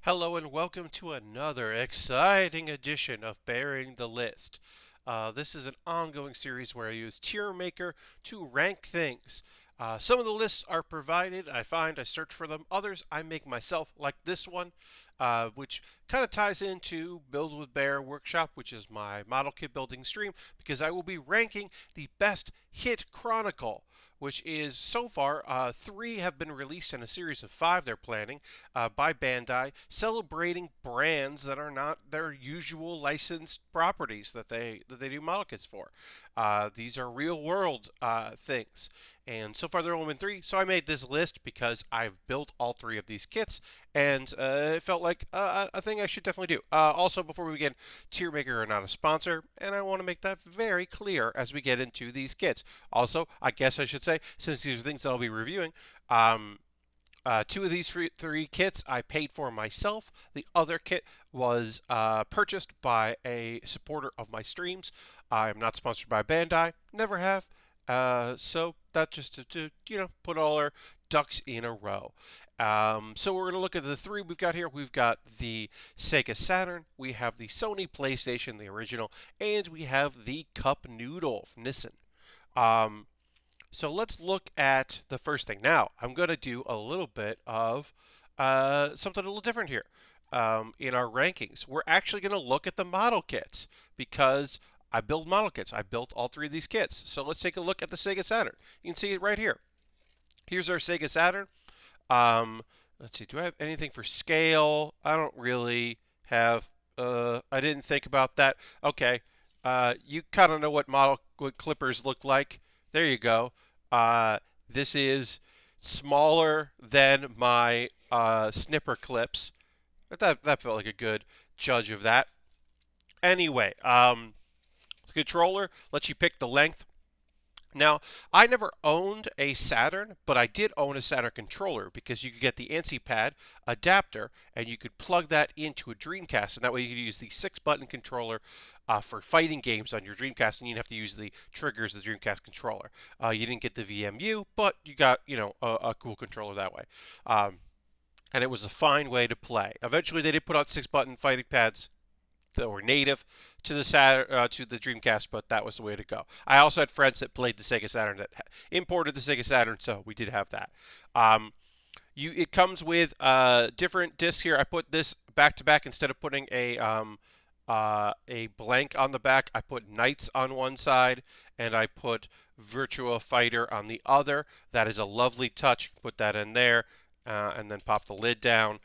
Hello and welcome to another exciting edition of Baering the List. This is an ongoing series where I use Tier Maker to rank things. Some of the lists are provided, I search for them. Others I make myself, like this one, which kind of ties into Build with Bear Workshop, which is my model kit building stream, because I will be ranking the best Hit Chronicle, which is so far 3 have been released in a series of 5 they're planning by Bandai, celebrating brands that are not their usual licensed properties that they do model kits for. These are real world things, and so far there have only been 3. So I made this list because I've built all 3 of these kits, and it felt like a thing I should definitely do. Also, before we begin, Tier Maker are not a sponsor, and I want to make that very clear as we get into these kits. Also, I guess I should say, since these are things that I'll be reviewing, 2 of these 3 kits I paid for myself. The other kit was purchased by a supporter of my streams. I am not sponsored by Bandai, never have. So that just to put all our ducks in a row. So we're going to look at the 3 we've got here. We've got the Sega Saturn, we have the Sony Playstation, the original, and we have the Cup Noodle from Nissan. So let's look at the first thing. Now, I'm going to do a little bit of something a little different here in our rankings. We're actually going to look at the model kits because I build model kits. I built all 3 of these kits. So let's take a look at the Sega Saturn. You can see it right here. Here's our Sega Saturn. Let's see, do I have anything for scale? I don't really have, I didn't think about that. Okay, you kind of know what clippers look like. There you go. This is smaller than my snipper clips. But that felt like a good judge of that. Anyway, the controller lets you pick the length. Now, I never owned a Saturn, but I did own a Saturn controller because you could get the ANSI pad adapter and you could plug that into a Dreamcast, and that way you could use the 6-button controller for fighting games on your Dreamcast, and you'd have to use the triggers of the Dreamcast controller. You didn't get the VMU, but you got a cool controller that way, and it was a fine way to play. Eventually, they did put out 6-button fighting pads that were native to the to the Dreamcast, but that was the way to go. I also had friends that played the Sega Saturn that imported the Sega Saturn, so we did have that. It comes with different discs here. I put this back to back instead of putting a blank on the back. I put Knights on one side and I put Virtua Fighter on the other. That is a lovely touch. Put that in there and then pop the lid down.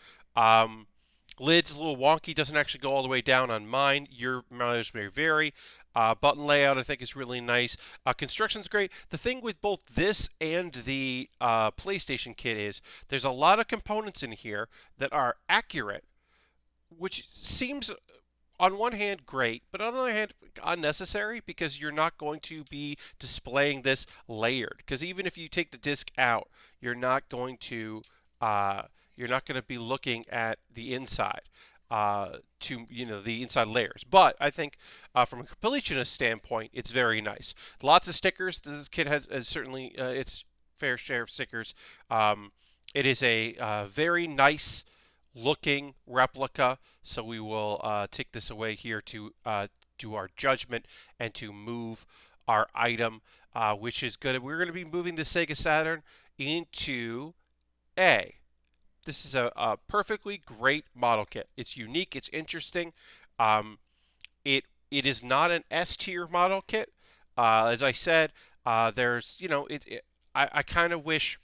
Lid's a little wonky, doesn't actually go all the way down on mine. Your mileage may vary. Button layout, I think, is really nice. Construction's great. The thing with both this and the PlayStation kit is there's a lot of components in here that are accurate, which seems, on one hand, great, but on the other hand, unnecessary because you're not going to be displaying this layered. Because even if you take the disc out, you're not going to be looking at the inside the inside layers. But I think from a completionist standpoint, it's very nice. Lots of stickers. This kit has certainly its fair share of stickers. It is a very nice looking replica, so we will take this away here to do our judgment and to move our item, which is good. We're going to be moving the Sega Saturn into A. This is a perfectly great model kit. It's unique. It's interesting. It is not an S tier model kit. As I said, there's I kind of wish.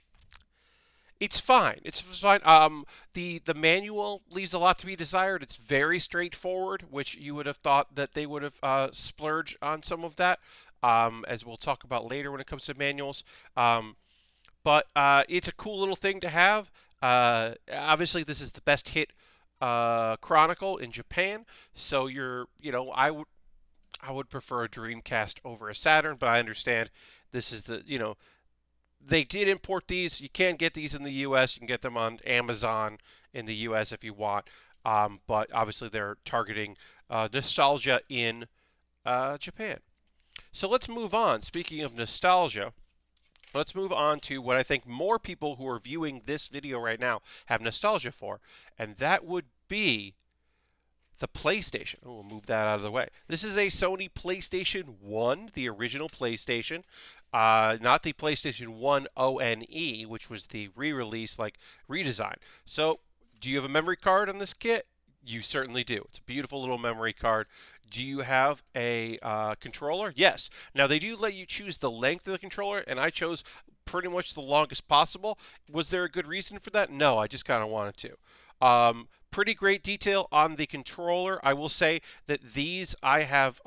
It's fine. It's fine. The manual leaves a lot to be desired. It's very straightforward, which you would have thought that they would have splurged on some of that, as we'll talk about later when it comes to manuals. But it's a cool little thing to have. Obviously, this is the best hit Chronicle in Japan, so I would prefer a Dreamcast over a Saturn, but I understand this is they did import these. You can get these in the U.S. You can get them on Amazon in the U.S. if you want, but obviously they're targeting nostalgia in Japan. So let's move on. Speaking of nostalgia, let's move on to what I think more people who are viewing this video right now have nostalgia for, and that would be the PlayStation. Oh, we'll move that out of the way. This is a Sony PlayStation 1, the original PlayStation, not the PlayStation 1 ONE, which was the re-release, like redesign. So, do you have a memory card on this kit? You certainly do. It's a beautiful little memory card. Do you have a controller? Yes. Now, they do let you choose the length of the controller, and I chose pretty much the longest possible. Was there a good reason for that? No, I just kind of wanted to. Pretty great detail on the controller. I will say that these, I have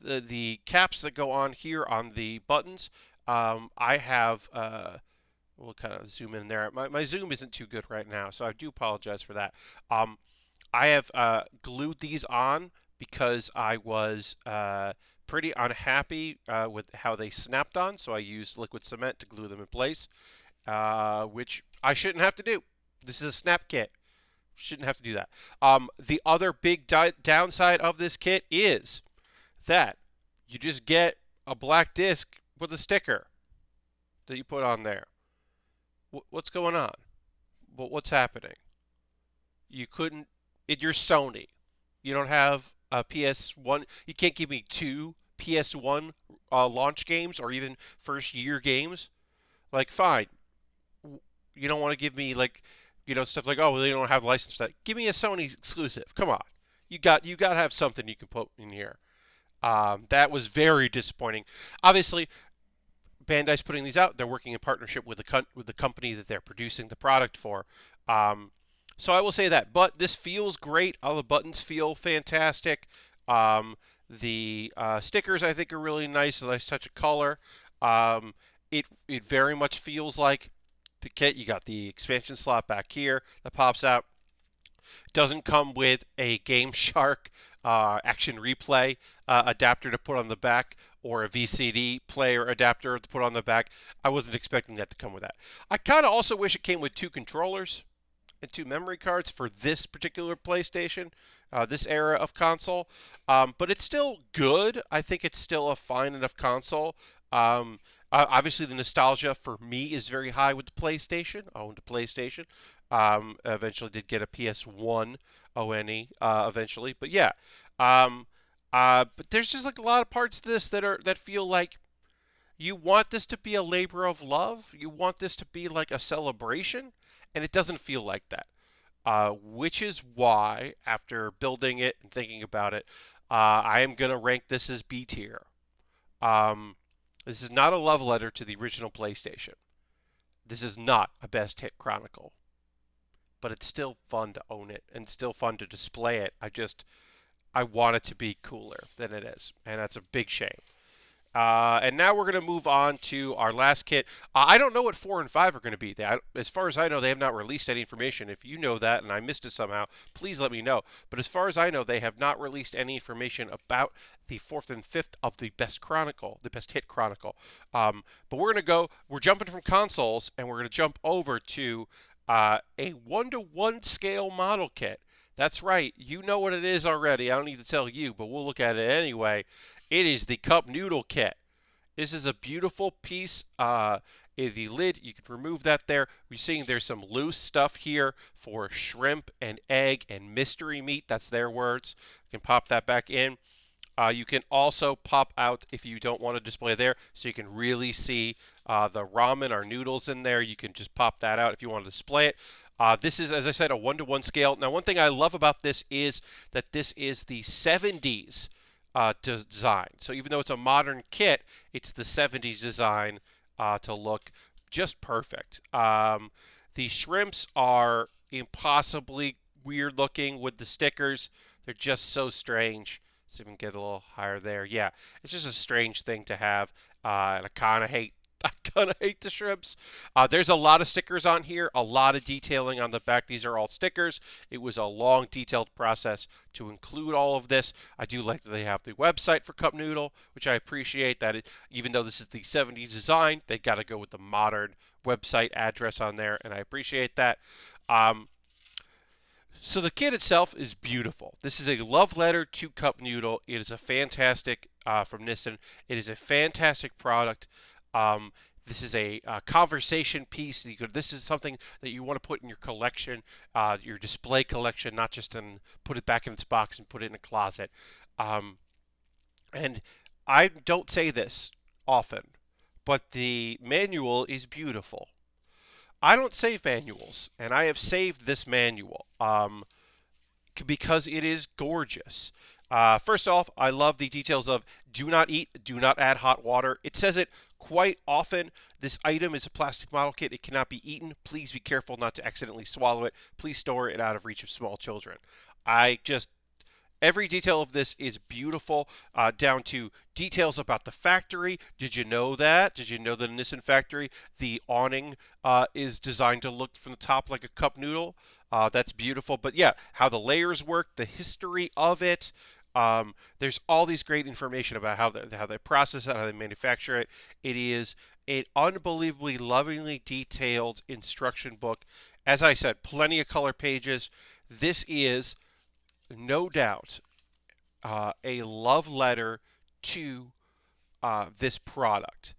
the caps that go on here on the buttons. I have, we'll kind of zoom in there. My zoom isn't too good right now, so I do apologize for that. I have glued these on because I was pretty unhappy with how they snapped on, so I used liquid cement to glue them in place, which I shouldn't have to do. This is a snap kit. Shouldn't have to do that. The other big downside of this kit is that you just get a black disc with a sticker that you put on there. What's going on? What's happening? You couldn't. You're Sony. You don't have a PS1. You can't give me 2 PS1 launch games or even first year games. Like, fine. You don't want to give me like, stuff like, oh, well, they don't have license for that. Give me a Sony exclusive. Come on. You got to have something you can put in here. That was very disappointing. Obviously, Bandai's putting these out. They're working in partnership with the company that they're producing the product for. So I will say that. But this feels great. All the buttons feel fantastic. The stickers, I think, are really nice. A nice touch of color. It very much feels like the kit. You got the expansion slot back here that pops out. Doesn't come with a Game Shark action replay adapter to put on the back or a VCD player adapter to put on the back. I wasn't expecting that to come with that. I kind of also wish it came with 2 controllers and 2 memory cards for this particular PlayStation, this era of console. But it's still good. I think it's still a fine enough console. Obviously, the nostalgia for me is very high with the PlayStation. I owned a PlayStation. Eventually did get a PS1 ONE eventually. But yeah. But there's just like a lot of parts of this that feel like you want this to be a labor of love. You want this to be like a celebration. And it doesn't feel like that. Which is why, after building it and thinking about it, I am going to rank this as B tier. This is not a love letter to the original PlayStation. This is not a best hit chronicle. But it's still fun to own it and still fun to display it. I want it to be cooler than it is. And that's a big shame. And now we're going to move on to our last kit. I don't know what 4 and 5 are going to be. As far as I know, they have not released any information. If you know that and I missed it somehow, please let me know. But as far as I know, they have not released any information about the 4th and 5th of the best chronicle, the best hit chronicle. But we're jumping from consoles, and we're going to jump over to a 1-to-1 scale model kit. That's right. You know what it is already. I don't need to tell you, but we'll look at it anyway. It is the Cup Noodle Kit. This is a beautiful piece. The lid, you can remove that there. We're seeing there's some loose stuff here for shrimp and egg and mystery meat. That's their words. You can pop that back in. You can also pop out if you don't want to display there, so you can really see the ramen or noodles in there. You can just pop that out if you want to display it. This is, as I said, a 1-to-1 scale. Now, one thing I love about this is that this is the 70s design. So even though it's a modern kit, it's the 70s design to look just perfect. The shrimps are impossibly weird looking with the stickers. They're just so strange. So we can get a little higher there. Yeah, it's just a strange thing to have, and I kind of hate the shrimps. There's a lot of stickers on here, a lot of detailing on the back. These are all stickers. It was a long, detailed process to include all of this. I do like that they have the website for Cup Noodle, which I appreciate. Even though this is the 70s design, they got to go with the modern website address on there, and I appreciate that. So the kit itself is beautiful. This is a love letter to Cup Noodle. It is a fantastic, from Nissan, it is a fantastic product. This is a conversation piece. This is something that you want to put in your collection, your display collection, not just put it back in its box and put it in a closet. Um, and I don't say this often, but the manual is beautiful. I don't save manuals, and I have saved this manual. Because it is gorgeous. First off, I love the details of do not eat, do not add hot water. It says it quite often. This item is a plastic model kit. It cannot be eaten. Please be careful not to accidentally swallow it. Please store it out of reach of small children. I just Every detail of this is beautiful, down to details about the factory. Did you know that? Did you know that in this factory, the awning is designed to look from the top like a cup noodle? That's beautiful. But yeah, how the layers work, the history of it. There's all these great information about how they process it, how they manufacture it. It is an unbelievably lovingly detailed instruction book. As I said, plenty of color pages. This is no doubt a love letter to this product.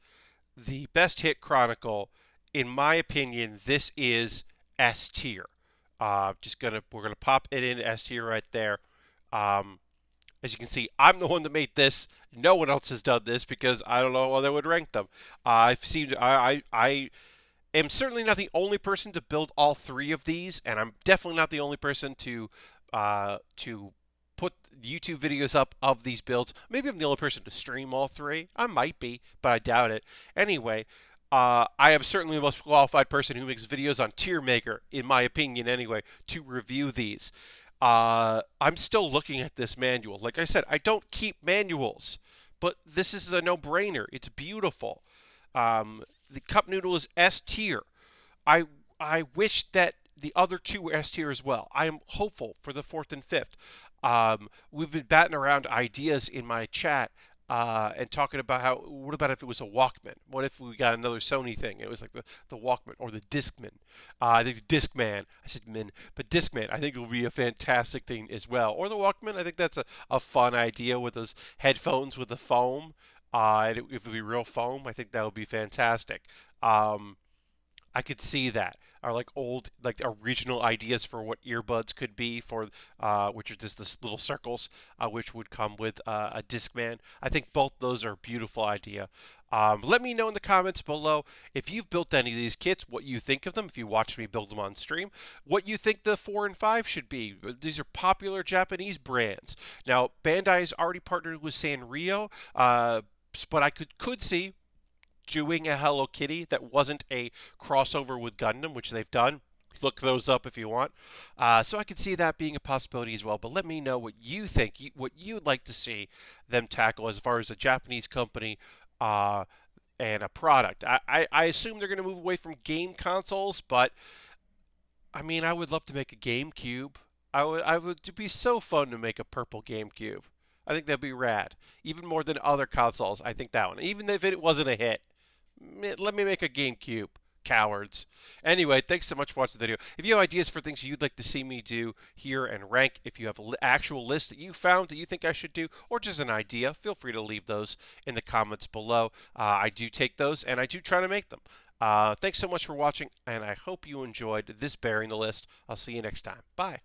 The best Hit Chronicle, in my opinion, this is S tier. We're gonna pop it in S tier right there. Um, as you can see, I'm the one that made this. No one else has done this because I don't know how they would rank them. I am certainly not the only person to build all three of these, and I'm definitely not the only person to put YouTube videos up of these builds. Maybe I'm the only person to stream all three. I might be, but I doubt it. Anyway, I am certainly the most qualified person who makes videos on Tier Maker, in my opinion anyway, to review these. I'm still looking at this manual. Like I said, I don't keep manuals, but this is a no-brainer. It's beautiful. The cup noodle is S tier. I I wish that the other two were S tier as well. I am hopeful for the fourth and fifth. We've been batting around ideas in my chat and talking about what about if it was a Walkman? What if we got another Sony thing? It was like the Walkman or the Discman. I think Discman. I said Min, but Discman. I think it would be a fantastic thing as well. Or the Walkman. I think that's a fun idea with those headphones with the foam. If it would be real foam, I think that would be fantastic. Um, I could see that, or like old, like original ideas for what earbuds could be for, which are just this little circles, which would come with a Discman. I think both those are a beautiful idea. Let me know in the comments below if you've built any of these kits, what you think of them. If you watched me build them on stream, what you think the 4 and 5 should be. These are popular Japanese brands. Now, Bandai has already partnered with Sanrio, but I could see doing a Hello Kitty that wasn't a crossover with Gundam, which they've done. Look those up if you want. So I could see that being a possibility as well. But let me know what you think, what you'd like to see them tackle as far as a Japanese company and a product. I assume they're going to move away from game consoles, but I mean, I would love to make a GameCube. It'd be so fun to make a purple GameCube. I think that'd be rad. Even more than other consoles, I think that one. Even if it wasn't a hit. Let me make a GameCube. Cowards. Anyway, thanks so much for watching the video. If you have ideas for things you'd like to see me do here and rank, if you have an actual list that you found that you think I should do, or just an idea, feel free to leave those in the comments below. I do take those, and I do try to make them. Thanks so much for watching, and I hope you enjoyed this Baering the List. I'll see you next time. Bye.